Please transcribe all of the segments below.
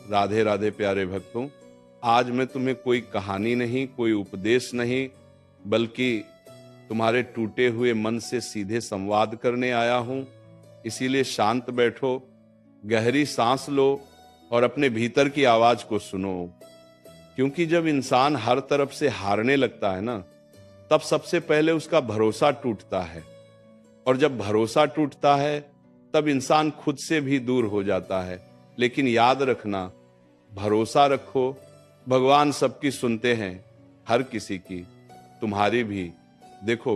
राधे राधे प्यारे भक्तों, आज मैं तुम्हें कोई कहानी नहीं, कोई उपदेश नहीं, बल्कि तुम्हारे टूटे हुए मन से सीधे संवाद करने आया हूं। इसीलिए शांत बैठो, गहरी सांस लो और अपने भीतर की आवाज को सुनो। क्योंकि जब इंसान हर तरफ से हारने लगता है ना, तब सबसे पहले उसका भरोसा टूटता है, और जब भरोसा टूटता है तब इंसान खुद से भी दूर हो जाता है। लेकिन याद रखना, भरोसा रखो, भगवान सबकी सुनते हैं, हर किसी की, तुम्हारी भी। देखो,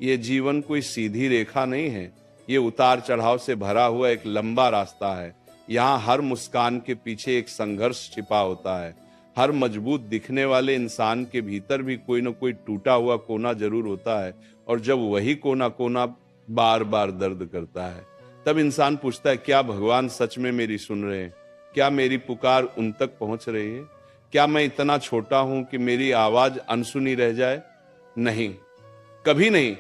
ये जीवन कोई सीधी रेखा नहीं है, ये उतार चढ़ाव से भरा हुआ एक लंबा रास्ता है। यहाँ हर मुस्कान के पीछे एक संघर्ष छिपा होता है। हर मजबूत दिखने वाले इंसान के भीतर भी कोई ना कोई टूटा हुआ कोना जरूर होता है, और जब वही कोना कोना बार बार दर्द करता है, तब इंसान पूछता है, क्या भगवान सच में मेरी सुन रहे हैं? क्या मेरी पुकार उन तक पहुंच रही है? क्या मैं इतना छोटा हूं कि मेरी आवाज अनसुनी रह जाए? नहीं, कभी नहीं।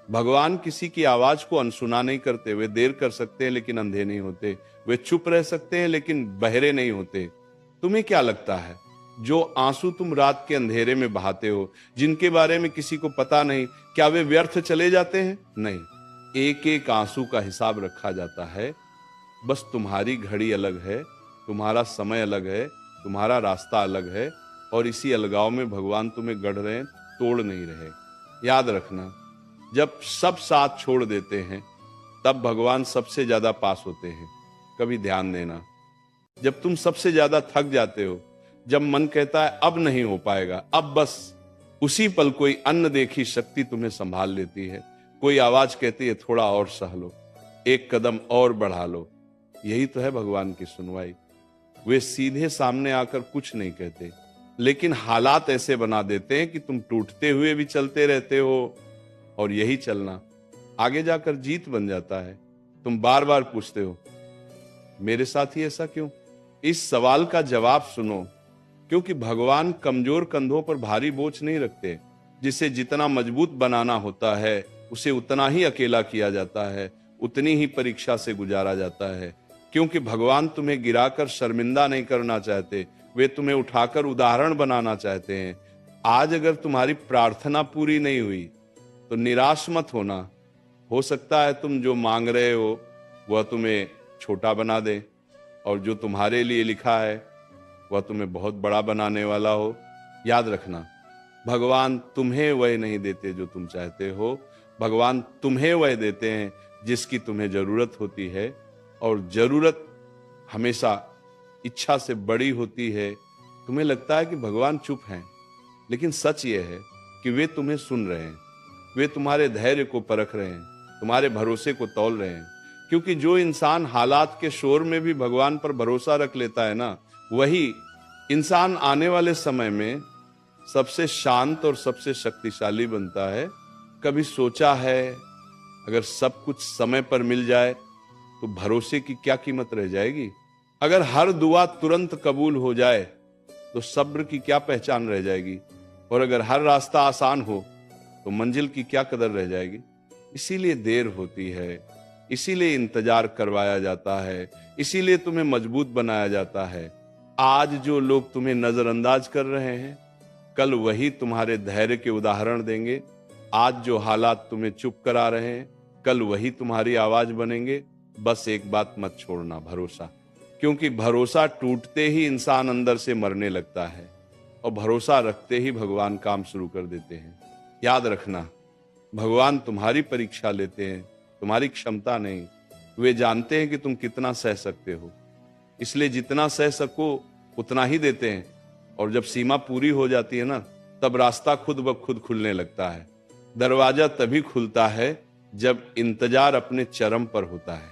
भगवान किसी की आवाज को अनसुना नहीं करते। वे देर कर सकते हैं लेकिन अंधे नहीं होते। वे चुप रह सकते हैं लेकिन बहरे नहीं होते। तुम्हें क्या लगता है, जो आंसू तुम रात के अंधेरे में बहाते हो, जिनके बारे में किसी को पता नहीं, क्या वे व्यर्थ चले जाते हैं? नहीं, एक एक आंसू का हिसाब रखा जाता है। बस तुम्हारी घड़ी अलग है, तुम्हारा समय अलग है, तुम्हारा रास्ता अलग है, और इसी अलगाव में भगवान तुम्हें गढ़ रहे हैं, तोड़ नहीं रहे। याद रखना, जब सब साथ छोड़ देते हैं तब भगवान सबसे ज्यादा पास होते हैं। कभी ध्यान देना, जब तुम सबसे ज्यादा थक जाते हो, जब मन कहता है अब नहीं हो पाएगा, अब बस, उसी पल कोई अन्न देखी शक्ति तुम्हें संभाल लेती है। कोई आवाज कहती है, थोड़ा और सह लो, एक कदम और बढ़ा लो। यही तो है भगवान की सुनवाई। वे सीधे सामने आकर कुछ नहीं कहते, लेकिन हालात ऐसे बना देते हैं कि तुम टूटते हुए भी चलते रहते हो, और यही चलना आगे जाकर जीत बन जाता है। तुम बार बार पूछते हो, मेरे साथ ही ऐसा क्यों? इस सवाल का जवाब सुनो, क्योंकि भगवान कमजोर कंधों पर भारी बोझ नहीं रखते। जिसे जितना मजबूत बनाना होता है, उसे उतना ही अकेला किया जाता है, उतनी ही परीक्षा से गुजारा जाता है। क्योंकि भगवान तुम्हें गिराकर शर्मिंदा नहीं करना चाहते, वे तुम्हें उठाकर उदाहरण बनाना चाहते हैं। आज अगर तुम्हारी प्रार्थना पूरी नहीं हुई तो निराश मत होना। हो सकता है तुम जो मांग रहे हो वह तुम्हें छोटा बना दे, और जो तुम्हारे लिए लिखा है वह तुम्हें बहुत बड़ा बनाने वाला हो। याद रखना, भगवान तुम्हें वह नहीं देते जो तुम चाहते हो, भगवान तुम्हें वह देते हैं जिसकी तुम्हें जरूरत होती है, और जरूरत हमेशा इच्छा से बड़ी होती है। तुम्हें लगता है कि भगवान चुप हैं, लेकिन सच यह है कि वे तुम्हें सुन रहे हैं। वे तुम्हारे धैर्य को परख रहे हैं, तुम्हारे भरोसे को तौल रहे हैं। क्योंकि जो इंसान हालात के शोर में भी भगवान पर भरोसा रख लेता है ना, वही इंसान आने वाले समय में सबसे शांत और सबसे शक्तिशाली बनता है। कभी सोचा है, अगर सब कुछ समय पर मिल जाए तो भरोसे की क्या कीमत रह जाएगी? अगर हर दुआ तुरंत कबूल हो जाए तो सब्र की क्या पहचान रह जाएगी? और अगर हर रास्ता आसान हो तो मंजिल की क्या कदर रह जाएगी? इसीलिए देर होती है, इसीलिए इंतजार करवाया जाता है, इसीलिए तुम्हें मजबूत बनाया जाता है। आज जो लोग तुम्हें नजरअंदाज कर रहे हैं, कल वही तुम्हारे धैर्य के उदाहरण देंगे। आज जो हालात तुम्हें चुप करा रहे हैं, कल वही तुम्हारी आवाज बनेंगे। बस एक बात मत छोड़ना, भरोसा। क्योंकि भरोसा टूटते ही इंसान अंदर से मरने लगता है, और भरोसा रखते ही भगवान काम शुरू कर देते हैं। याद रखना, भगवान तुम्हारी परीक्षा लेते हैं, तुम्हारी क्षमता नहीं। वे जानते हैं कि तुम कितना सह सकते हो, इसलिए जितना सह सको उतना ही देते हैं। और जब सीमा पूरी हो जाती है ना, तब रास्ता खुद ब खुद खुलने लगता है। दरवाजा तभी खुलता है जब इंतजार अपने चरम पर होता है।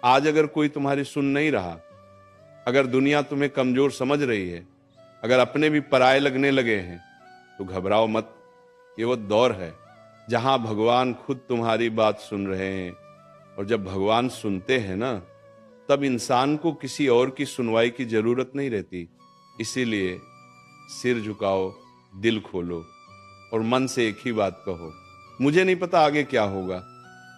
आज अगर कोई तुम्हारी सुन नहीं रहा, अगर दुनिया तुम्हें कमजोर समझ रही है, अगर अपने भी पराये लगने लगे हैं, तो घबराओ मत। ये वो दौर है जहां भगवान खुद तुम्हारी बात सुन रहे हैं, और जब भगवान सुनते हैं ना, तब इंसान को किसी और की सुनवाई की जरूरत नहीं रहती। इसीलिए सिर झुकाओ, दिल खोलो, और मन से एक ही बात कहो, मुझे नहीं पता आगे क्या होगा,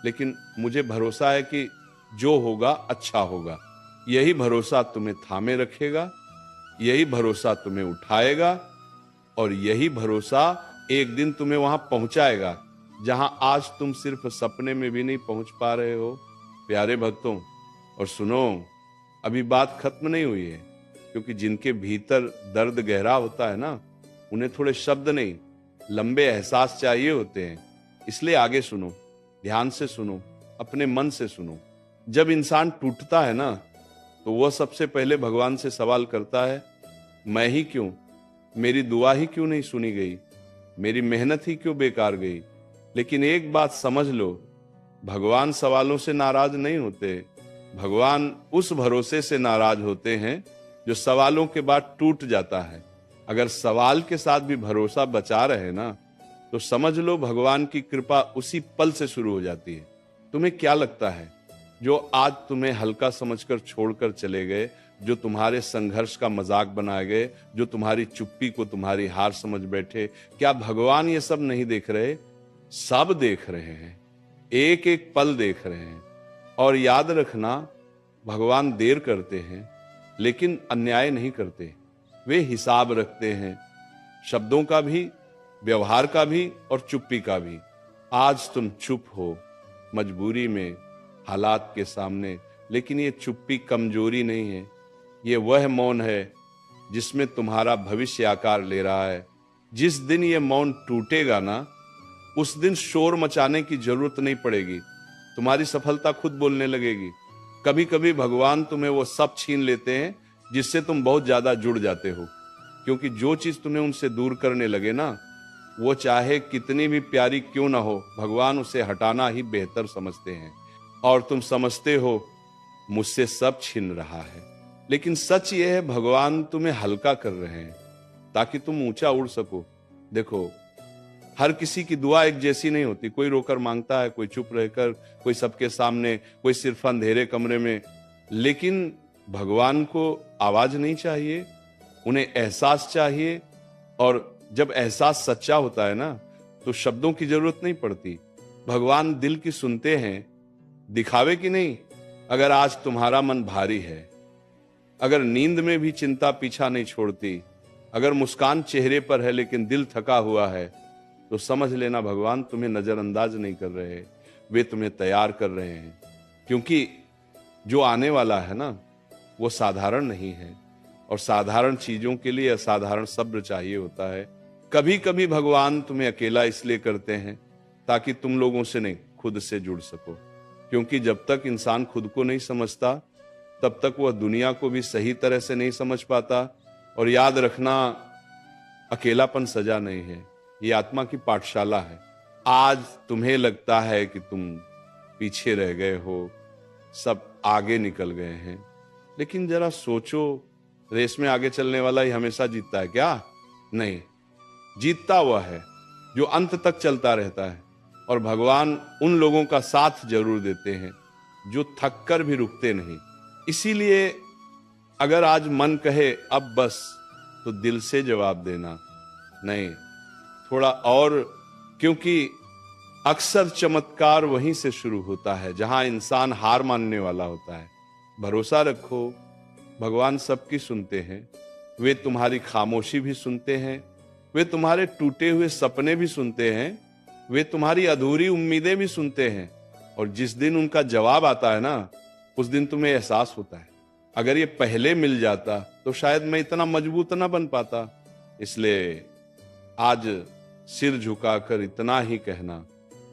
लेकिन मुझे भरोसा है कि जो होगा अच्छा होगा। यही भरोसा तुम्हें थामे रखेगा, यही भरोसा तुम्हें उठाएगा और यही भरोसा एक दिन तुम्हें वहां पहुंचाएगा जहां आज तुम सिर्फ सपने में भी नहीं पहुंच पा रहे हो। प्यारे भक्तों, और सुनो, अभी बात खत्म नहीं हुई है, क्योंकि जिनके भीतर दर्द गहरा होता है ना, उन्हें थोड़े शब्द नहीं, लंबे एहसास चाहिए होते हैं। इसलिए आगे सुनो, ध्यान से सुनो, अपने मन से सुनो। जब इंसान टूटता है ना, तो वह सबसे पहले भगवान से सवाल करता है, मैं ही क्यों, मेरी दुआ ही क्यों नहीं सुनी गई, मेरी मेहनत ही क्यों बेकार गई। लेकिन एक बात समझ लो, भगवान सवालों से नाराज नहीं होते, भगवान उस भरोसे से नाराज होते हैं जो सवालों के बाद टूट जाता है। अगर सवाल के साथ भी भरोसा बचा रहे ना, तो समझ लो भगवान की कृपा उसी पल से शुरू हो जाती है। तुम्हें क्या लगता है, जो आज तुम्हें हल्का समझकर छोड़कर चले गए, जो तुम्हारे संघर्ष का मजाक बनाए गए, जो तुम्हारी चुप्पी को तुम्हारी हार समझ बैठे, क्या भगवान ये सब नहीं देख रहे? सब देख रहे हैं, एक एक पल देख रहे हैं। और याद रखना, भगवान देर करते हैं लेकिन अन्याय नहीं करते। वे हिसाब रखते हैं, शब्दों का भी, व्यवहार का भी और चुप्पी का भी। आज तुम चुप हो मजबूरी में, हालात के सामने, लेकिन ये चुप्पी कमजोरी नहीं है, ये वह मौन है जिसमें तुम्हारा भविष्य आकार ले रहा है। जिस दिन ये मौन टूटेगा ना, उस दिन शोर मचाने की जरूरत नहीं पड़ेगी, तुम्हारी सफलता खुद बोलने लगेगी। कभी कभी भगवान तुम्हें वो सब छीन लेते हैं जिससे तुम बहुत ज्यादा जुड़ जाते हो, क्योंकि जो चीज तुम्हें उनसे दूर करने लगे ना, वो चाहे कितनी भी प्यारी क्यों ना हो, भगवान उसे हटाना ही बेहतर समझते हैं। और तुम समझते हो मुझसे सब छिन रहा है, लेकिन सच ये है, भगवान तुम्हें हल्का कर रहे हैं ताकि तुम ऊंचा उड़ सको। देखो, हर किसी की दुआ एक जैसी नहीं होती। कोई रोकर मांगता है, कोई चुप रहकर, कोई सबके सामने, कोई सिर्फ अंधेरे कमरे में। लेकिन भगवान को आवाज नहीं चाहिए, उन्हें एहसास चाहिए। और जब एहसास सच्चा होता है ना, तो शब्दों की जरूरत नहीं पड़ती। भगवान दिल की सुनते हैं, दिखावे की नहीं। अगर आज तुम्हारा मन भारी है, अगर नींद में भी चिंता पीछा नहीं छोड़ती, अगर मुस्कान चेहरे पर है लेकिन दिल थका हुआ है, तो समझ लेना भगवान तुम्हें नजरअंदाज नहीं कर रहे, वे तुम्हें तैयार कर रहे हैं। क्योंकि जो आने वाला है ना, वो साधारण नहीं है, और साधारण चीजों के लिए असाधारण सब्र चाहिए होता है। कभी कभी भगवान तुम्हें अकेला इसलिए करते हैं ताकि तुम लोगों से नहीं, खुद से जुड़ सको। क्योंकि जब तक इंसान खुद को नहीं समझता, तब तक वह दुनिया को भी सही तरह से नहीं समझ पाता। और याद रखना, अकेलापन सजा नहीं है, ये आत्मा की पाठशाला है। आज तुम्हें लगता है कि तुम पीछे रह गए हो, सब आगे निकल गए हैं, लेकिन जरा सोचो, रेस में आगे चलने वाला ही हमेशा जीतता है क्या? नहीं, जीतता वह है जो अंत तक चलता रहता है। और भगवान उन लोगों का साथ जरूर देते हैं जो थक कर भी रुकते नहीं। इसीलिए अगर आज मन कहे अब बस, तो दिल से जवाब देना, नहीं, थोड़ा और। क्योंकि अक्सर चमत्कार वहीं से शुरू होता है जहां इंसान हार मानने वाला होता है। भरोसा रखो, भगवान सबकी सुनते हैं। वे तुम्हारी खामोशी भी सुनते हैं, वे तुम्हारे टूटे हुए सपने भी सुनते हैं, वे तुम्हारी अधूरी उम्मीदें भी सुनते हैं। और जिस दिन उनका जवाब आता है ना, उस दिन तुम्हें एहसास होता है, अगर ये पहले मिल जाता तो शायद मैं इतना मजबूत ना बन पाता। इसलिए आज सिर झुकाकर इतना ही कहना,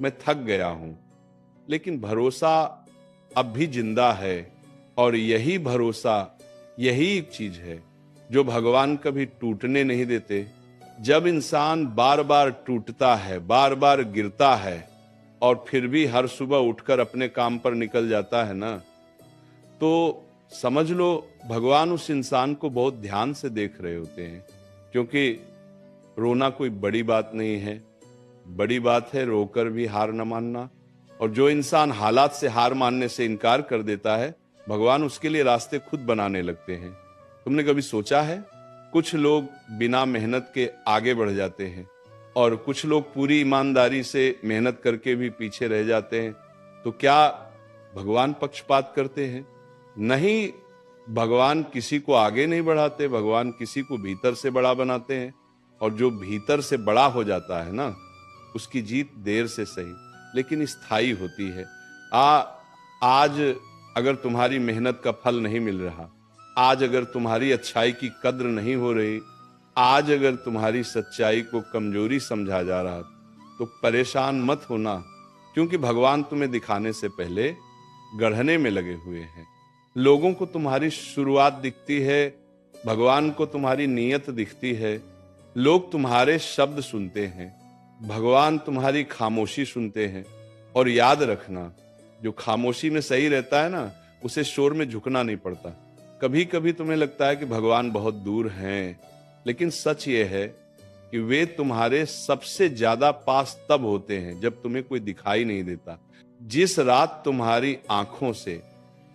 मैं थक गया हूं, लेकिन भरोसा अब भी जिंदा है। और यही भरोसा, यही एक चीज है जो भगवान कभी टूटने नहीं देते। जब इंसान बार बार टूटता है, बार बार गिरता है, और फिर भी हर सुबह उठकर अपने काम पर निकल जाता है ना, तो समझ लो भगवान उस इंसान को बहुत ध्यान से देख रहे होते हैं। क्योंकि रोना कोई बड़ी बात नहीं है, बड़ी बात है रोकर भी हार न मानना। और जो इंसान हालात से हार मानने से इनकार कर देता है, भगवान उसके लिए रास्ते खुद बनाने लगते हैं। तुमने कभी सोचा है, कुछ लोग बिना मेहनत के आगे बढ़ जाते हैं और कुछ लोग पूरी ईमानदारी से मेहनत करके भी पीछे रह जाते हैं। तो क्या भगवान पक्षपात करते हैं? नहीं, भगवान किसी को आगे नहीं बढ़ाते, भगवान किसी को भीतर से बड़ा बनाते हैं। और जो भीतर से बड़ा हो जाता है ना, उसकी जीत देर से सही लेकिन स्थायी होती है। आज अगर तुम्हारी मेहनत का फल नहीं मिल रहा, आज अगर तुम्हारी अच्छाई की कद्र नहीं हो रही, आज अगर तुम्हारी सच्चाई को कमजोरी समझा जा रहा, तो परेशान मत होना, क्योंकि भगवान तुम्हें दिखाने से पहले गढ़ने में लगे हुए हैं। लोगों को तुम्हारी शुरुआत दिखती है, भगवान को तुम्हारी नीयत दिखती है। लोग तुम्हारे शब्द सुनते हैं, भगवान तुम्हारी खामोशी सुनते हैं। और याद रखना, जो खामोशी में सही रहता है ना, उसे शोर में झुकना नहीं पड़ता। कभी कभी तुम्हें लगता है कि भगवान बहुत दूर हैं, लेकिन सच ये है कि वे तुम्हारे सबसे ज्यादा पास तब होते हैं जब तुम्हें कोई दिखाई नहीं देता। जिस रात तुम्हारी आंखों से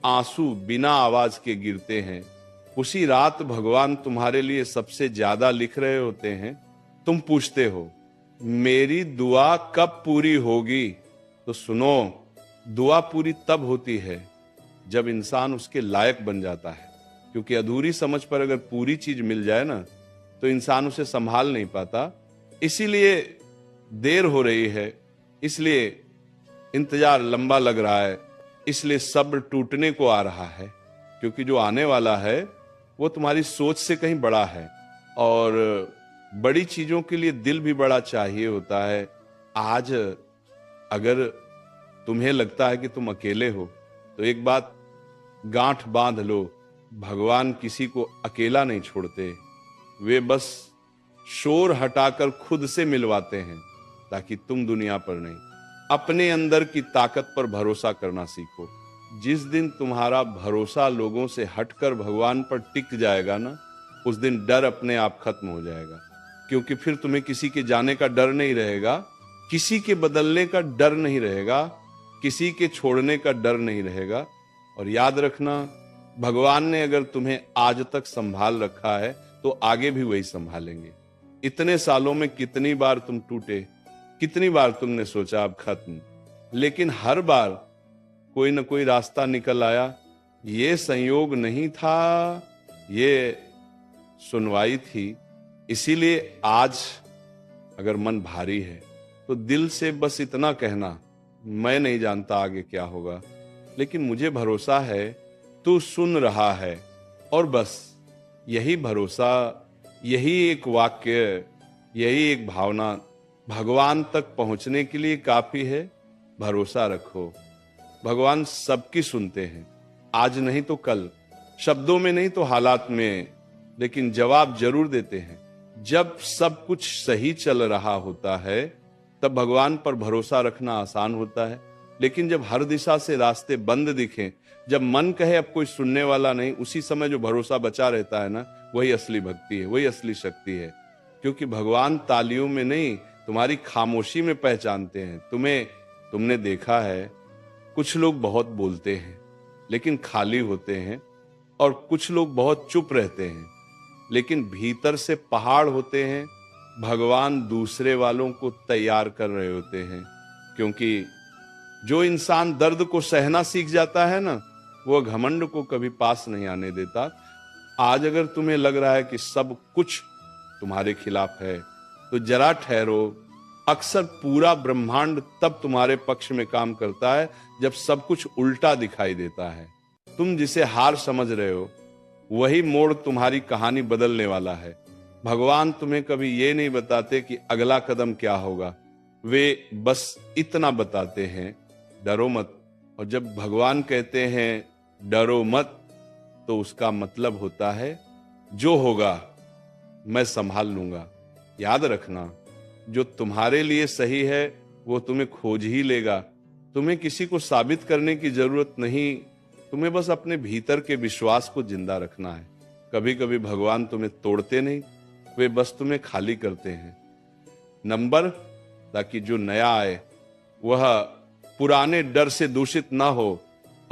आंसू बिना आवाज के गिरते हैं, उसी रात भगवान तुम्हारे लिए सबसे ज्यादा लिख रहे होते हैं। तुम पूछते हो मेरी दुआ कब पूरी होगी, तो सुनो, दुआ पूरी तब होती है जब इंसान उसके लायक बन जाता है। क्योंकि अधूरी समझ पर अगर पूरी चीज मिल जाए ना, तो इंसान उसे संभाल नहीं पाता। इसीलिए देर हो रही है, इसलिए इंतजार लंबा लग रहा है, इसलिए सब्र टूटने को आ रहा है। क्योंकि जो आने वाला है वो तुम्हारी सोच से कहीं बड़ा है, और बड़ी चीजों के लिए दिल भी बड़ा चाहिए होता है। आज अगर तुम्हें लगता है कि तुम अकेले हो, तो एक बात गांठ बांध लो, भगवान किसी को अकेला नहीं छोड़ते। वे बस शोर हटाकर खुद से मिलवाते हैं, ताकि तुम दुनिया पर नहीं, अपने अंदर की ताकत पर भरोसा करना सीखो। जिस दिन तुम्हारा भरोसा लोगों से हटकर भगवान पर टिक जाएगा ना, उस दिन डर अपने आप खत्म हो जाएगा। क्योंकि फिर तुम्हें किसी के जाने का डर नहीं रहेगा, किसी के बदलने का डर नहीं रहेगा, किसी के छोड़ने का डर नहीं रहेगा। और याद रखना, भगवान ने अगर तुम्हें आज तक संभाल रखा है, तो आगे भी वही संभालेंगे। इतने सालों में कितनी बार तुम टूटे, कितनी बार तुमने सोचा अब खत्म, लेकिन हर बार कोई ना कोई रास्ता निकल आया। ये संयोग नहीं था, ये सुनवाई थी। इसीलिए आज अगर मन भारी है, तो दिल से बस इतना कहना, मैं नहीं जानता आगे क्या होगा, लेकिन मुझे भरोसा है तू सुन रहा है। और बस यही भरोसा, यही एक वाक्य, यही एक भावना भगवान तक पहुंचने के लिए काफी है। भरोसा रखो, भगवान सबकी सुनते हैं, आज नहीं तो कल, शब्दों में नहीं तो हालात में, लेकिन जवाब जरूर देते हैं। जब सब कुछ सही चल रहा होता है, तब भगवान पर भरोसा रखना आसान होता है। लेकिन जब हर दिशा से रास्ते बंद दिखें, जब मन कहे अब कोई सुनने वाला नहीं, उसी समय जो भरोसा बचा रहता है ना, वही असली भक्ति है, वही असली शक्ति है। क्योंकि भगवान तालियों में नहीं, तुम्हारी खामोशी में पहचानते हैं। तुमने देखा है, कुछ लोग बहुत बोलते हैं लेकिन खाली होते हैं, और कुछ लोग बहुत चुप रहते हैं लेकिन भीतर से पहाड़ होते हैं। भगवान दूसरे वालों को तैयार कर रहे होते हैं। क्योंकि जो इंसान दर्द को सहना सीख जाता है ना, वो घमंड को कभी पास नहीं आने देता। आज अगर तुम्हें लग रहा है कि सब कुछ तुम्हारे खिलाफ है, तो जरा ठहरो। अक्सर पूरा ब्रह्मांड तब तुम्हारे पक्ष में काम करता है जब सब कुछ उल्टा दिखाई देता है। तुम जिसे हार समझ रहे हो, वही मोड़ तुम्हारी कहानी बदलने वाला है। भगवान तुम्हें कभी ये नहीं बताते कि अगला कदम क्या होगा, वे बस इतना बताते हैं, डरो मत। और जब भगवान कहते हैं डरो मत, तो उसका मतलब होता है जो होगा मैं संभाल लूंगा। याद रखना, जो तुम्हारे लिए सही है वो तुम्हें खोज ही लेगा। तुम्हें किसी को साबित करने की जरूरत नहीं, तुम्हें बस अपने भीतर के विश्वास को जिंदा रखना है। कभी कभी भगवान तुम्हें तोड़ते नहीं, वे बस तुम्हें खाली करते हैं नंबर, ताकि जो नया आए वह पुराने डर से दूषित ना हो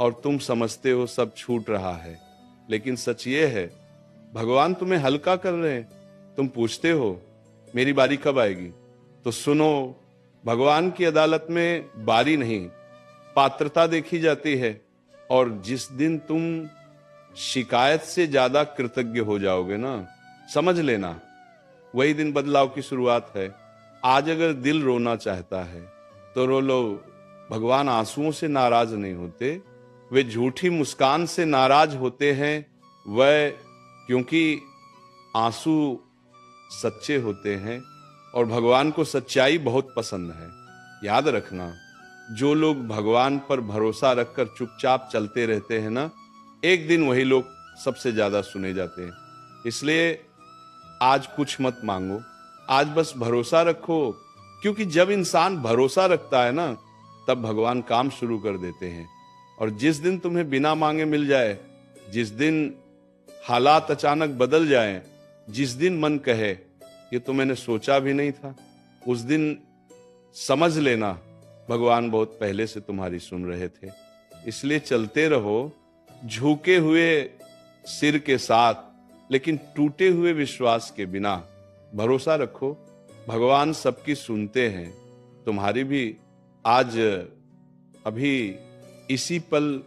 और तुम समझते हो सब छूट रहा है। लेकिन सच ये है, भगवान तुम्हें हल्का कर रहे हैं। तुम पूछते हो मेरी बारी कब आएगी, तो सुनो, भगवान की अदालत में बारी नहीं, पात्रता देखी जाती है। और जिस दिन तुम शिकायत से ज्यादा कृतज्ञ हो जाओगे ना, समझ लेना वही दिन बदलाव की शुरुआत है। आज अगर दिल रोना चाहता है तो रो लो। भगवान आंसुओं से नाराज नहीं होते, वे झूठी मुस्कान से नाराज होते हैं। वह क्योंकि आंसू सच्चे होते हैं और भगवान को सच्चाई बहुत पसंद है। याद रखना, जो लोग भगवान पर भरोसा रखकर चुपचाप चलते रहते हैं ना, एक दिन वही लोग सबसे ज्यादा सुने जाते हैं। इसलिए आज कुछ मत मांगो, आज बस भरोसा रखो, क्योंकि जब इंसान भरोसा रखता है ना, तब भगवान काम शुरू कर देते हैं। और जिस दिन तुम्हें बिना मांगे मिल जाए, जिस दिन हालात अचानक बदल जाएं, जिस दिन मन कहे ये तो मैंने सोचा भी नहीं था, उस दिन समझ लेना भगवान बहुत पहले से तुम्हारी सुन रहे थे। इसलिए चलते रहो झुके हुए सिर के साथ, लेकिन टूटे हुए विश्वास के बिना। भरोसा रखो, भगवान सबकी सुनते हैं, तुम्हारी भी। आज अभी इसी पल